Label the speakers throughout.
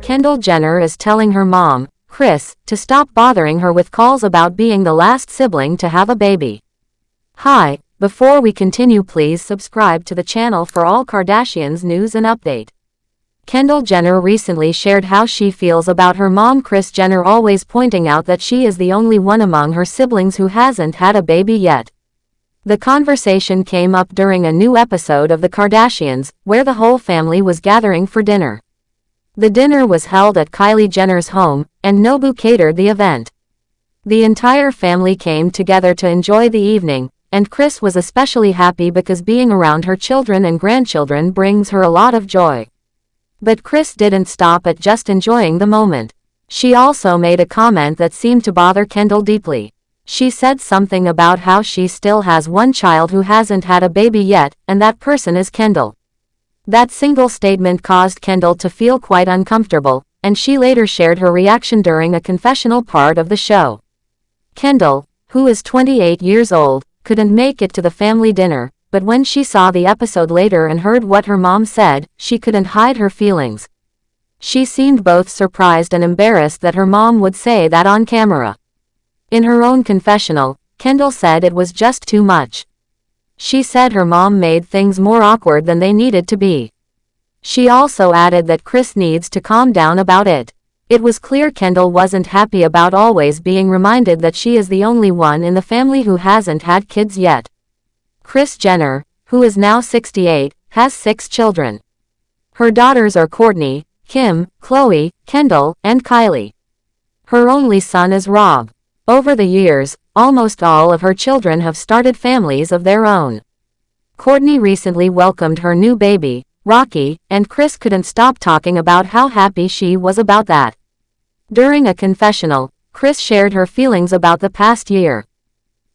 Speaker 1: Kendall Jenner is telling her mom, Kris, to stop bothering her with calls about being the last sibling to have a baby. Hi, before we continue, please subscribe to the channel for all Kardashians news and update. Kendall Jenner recently shared how she feels about her mom Kris Jenner, always pointing out that she is the only one among her siblings who hasn't had a baby yet. The conversation came up during a new episode of The Kardashians, where the whole family was gathering for dinner. The dinner was held at Kylie Jenner's home, and Nobu catered the event. The entire family came together to enjoy the evening, and Kris was especially happy because being around her children and grandchildren brings her a lot of joy. But Kris didn't stop at just enjoying the moment. She also made a comment that seemed to bother Kendall deeply. She said something about how she still has one child who hasn't had a baby yet, and that person is Kendall. That single statement caused Kendall to feel quite uncomfortable, and she later shared her reaction during a confessional part of the show. Kendall, who is 28 years old, couldn't make it to the family dinner, but when she saw the episode later and heard what her mom said, she couldn't hide her feelings. She seemed both surprised and embarrassed that her mom would say that on camera. In her own confessional, Kendall said it was just too much. She said her mom made things more awkward than they needed to be. She also added that Kris needs to calm down about it. It was clear Kendall wasn't happy about always being reminded that she is the only one in the family who hasn't had kids yet. Kris Jenner, who is now 68, has 6 children. Her daughters are Kourtney, Kim, Khloe, Kendall, and Kylie. Her only son is Rob. Over the years, almost all of her children have started families of their own. Kourtney recently welcomed her new baby, Rocky, and Kris couldn't stop talking about how happy she was about that. During a confessional, Kris shared her feelings about the past year.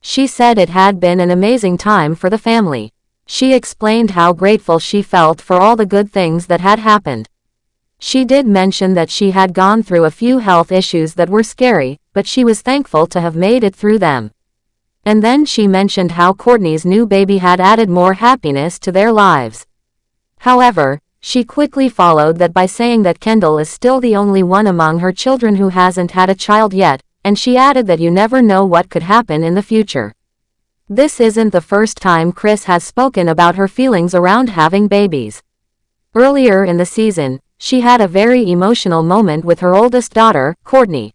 Speaker 1: She said it had been an amazing time for the family. She explained how grateful she felt for all the good things that had happened. She did mention that she had gone through a few health issues that were scary, but she was thankful to have made it through them. And then she mentioned how Kourtney's new baby had added more happiness to their lives. However, she quickly followed that by saying that Kendall is still the only one among her children who hasn't had a child yet, and she added that you never know what could happen in the future. This isn't the first time Kris has spoken about her feelings around having babies. Earlier in the season, she had a very emotional moment with her oldest daughter, Kourtney.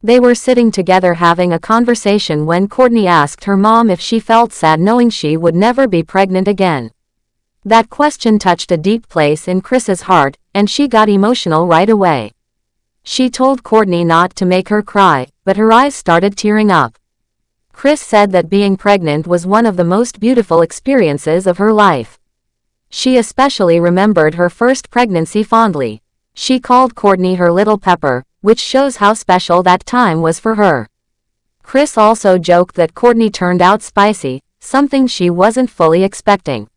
Speaker 1: They were sitting together having a conversation when Kourtney asked her mom if she felt sad knowing she would never be pregnant again. That question touched a deep place in Kris's heart, and she got emotional right away. She told Kourtney not to make her cry, but her eyes started tearing up. Kris said that being pregnant was one of the most beautiful experiences of her life. She especially remembered her first pregnancy fondly. She called Kourtney her little pepper, which shows how special that time was for her. Kris also joked that Kourtney turned out spicy, something she wasn't fully expecting.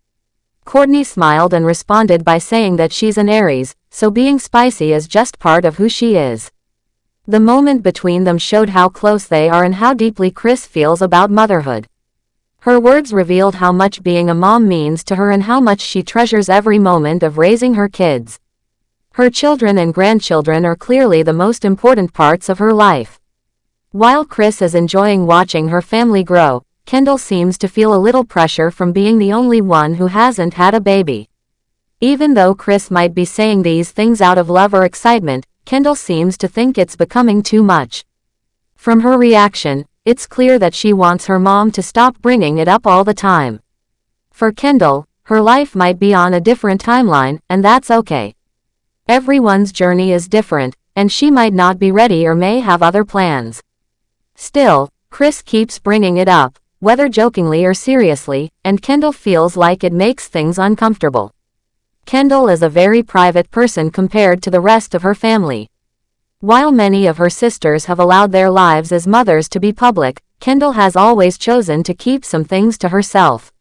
Speaker 1: Kourtney smiled and responded by saying that she's an Aries, so being spicy is just part of who she is. The moment between them showed how close they are and how deeply Kris feels about motherhood. Her words revealed how much being a mom means to her and how much she treasures every moment of raising her kids. Her children and grandchildren are clearly the most important parts of her life. While Kris is enjoying watching her family grow, Kendall seems to feel a little pressure from being the only one who hasn't had a baby. Even though Kris might be saying these things out of love or excitement, Kendall seems to think it's becoming too much. From her reaction, it's clear that she wants her mom to stop bringing it up all the time. For Kendall, her life might be on a different timeline, and that's okay. Everyone's journey is different, and she might not be ready or may have other plans. Still, Kris keeps bringing it up, whether jokingly or seriously, and Kendall feels like it makes things uncomfortable. Kendall is a very private person compared to the rest of her family. While many of her sisters have allowed their lives as mothers to be public, Kendall has always chosen to keep some things to herself.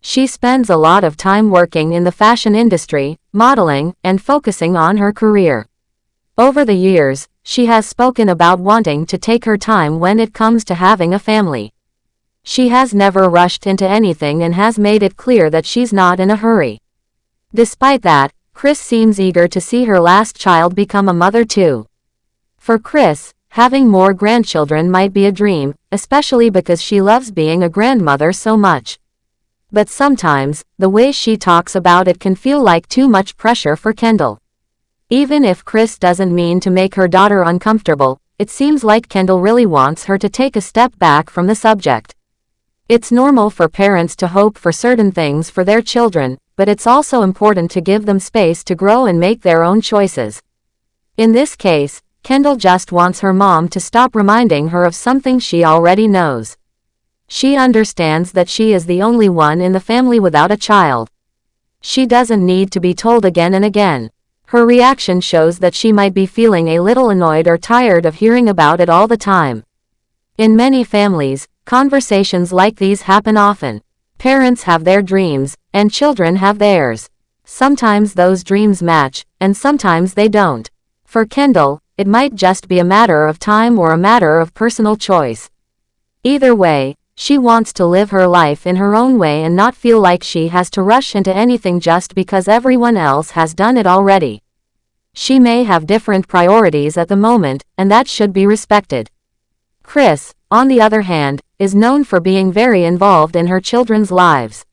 Speaker 1: She spends a lot of time working in the fashion industry, modeling, and focusing on her career. Over the years, she has spoken about wanting to take her time when it comes to having a family. She has never rushed into anything and has made it clear that she's not in a hurry. Despite that, Kris seems eager to see her last child become a mother too. For Kris, having more grandchildren might be a dream, especially because she loves being a grandmother so much. But sometimes, the way she talks about it can feel like too much pressure for Kendall. Even if Kris doesn't mean to make her daughter uncomfortable, it seems like Kendall really wants her to take a step back from the subject. It's normal for parents to hope for certain things for their children, but it's also important to give them space to grow and make their own choices. In this case, Kendall just wants her mom to stop reminding her of something she already knows. She understands that she is the only one in the family without a child. She doesn't need to be told again and again. Her reaction shows that she might be feeling a little annoyed or tired of hearing about it all the time. In many families, conversations like these happen often. Parents have their dreams, and children have theirs. Sometimes those dreams match, and sometimes they don't. For Kendall, it might just be a matter of time or a matter of personal choice. Either way, she wants to live her life in her own way and not feel like she has to rush into anything just because everyone else has done it already. She may have different priorities at the moment, and that should be respected. Kris, on the other hand, is known for being very involved in her children's lives.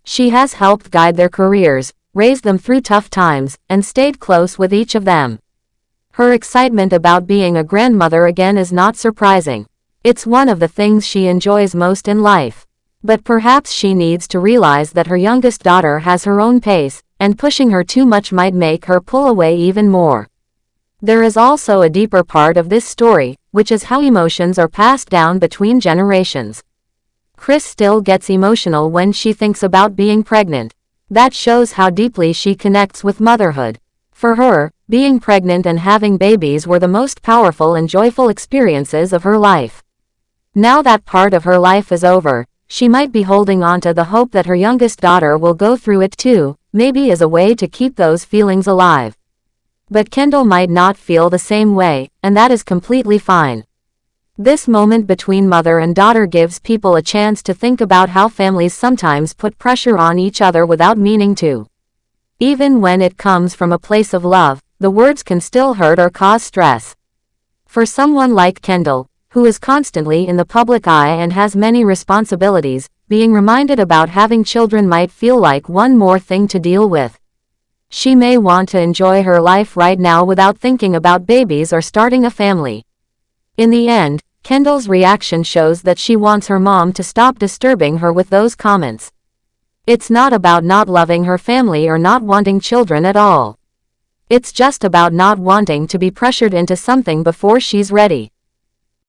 Speaker 1: She has helped guide their careers, raised them through tough times, and stayed close with each of them. Her excitement about being a grandmother again is not surprising. It's one of the things she enjoys most in life. But perhaps she needs to realize that her youngest daughter has her own pace, and pushing her too much might make her pull away even more. There is also a deeper part of this story, which is how emotions are passed down between generations. Kris still gets emotional when she thinks about being pregnant. That shows how deeply she connects with motherhood. For her, being pregnant and having babies were the most powerful and joyful experiences of her life. Now that part of her life is over, she might be holding on to the hope that her youngest daughter will go through it too, maybe as a way to keep those feelings alive. But Kendall might not feel the same way, and that is completely fine. This moment between mother and daughter gives people a chance to think about how families sometimes put pressure on each other without meaning to. Even when it comes from a place of love, the words can still hurt or cause stress. For someone like Kendall, who is constantly in the public eye and has many responsibilities, being reminded about having children might feel like one more thing to deal with. She may want to enjoy her life right now without thinking about babies or starting a family. In the end, Kendall's reaction shows that she wants her mom to stop disturbing her with those comments. It's not about not loving her family or not wanting children at all. It's just about not wanting to be pressured into something before she's ready.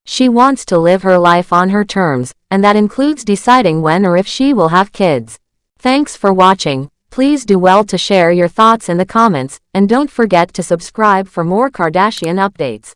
Speaker 1: She wants to live her life on her terms, and that includes deciding when or if she will have kids. Thanks for watching. Please do well to share your thoughts in the comments, and don't forget to subscribe for more Kardashian updates.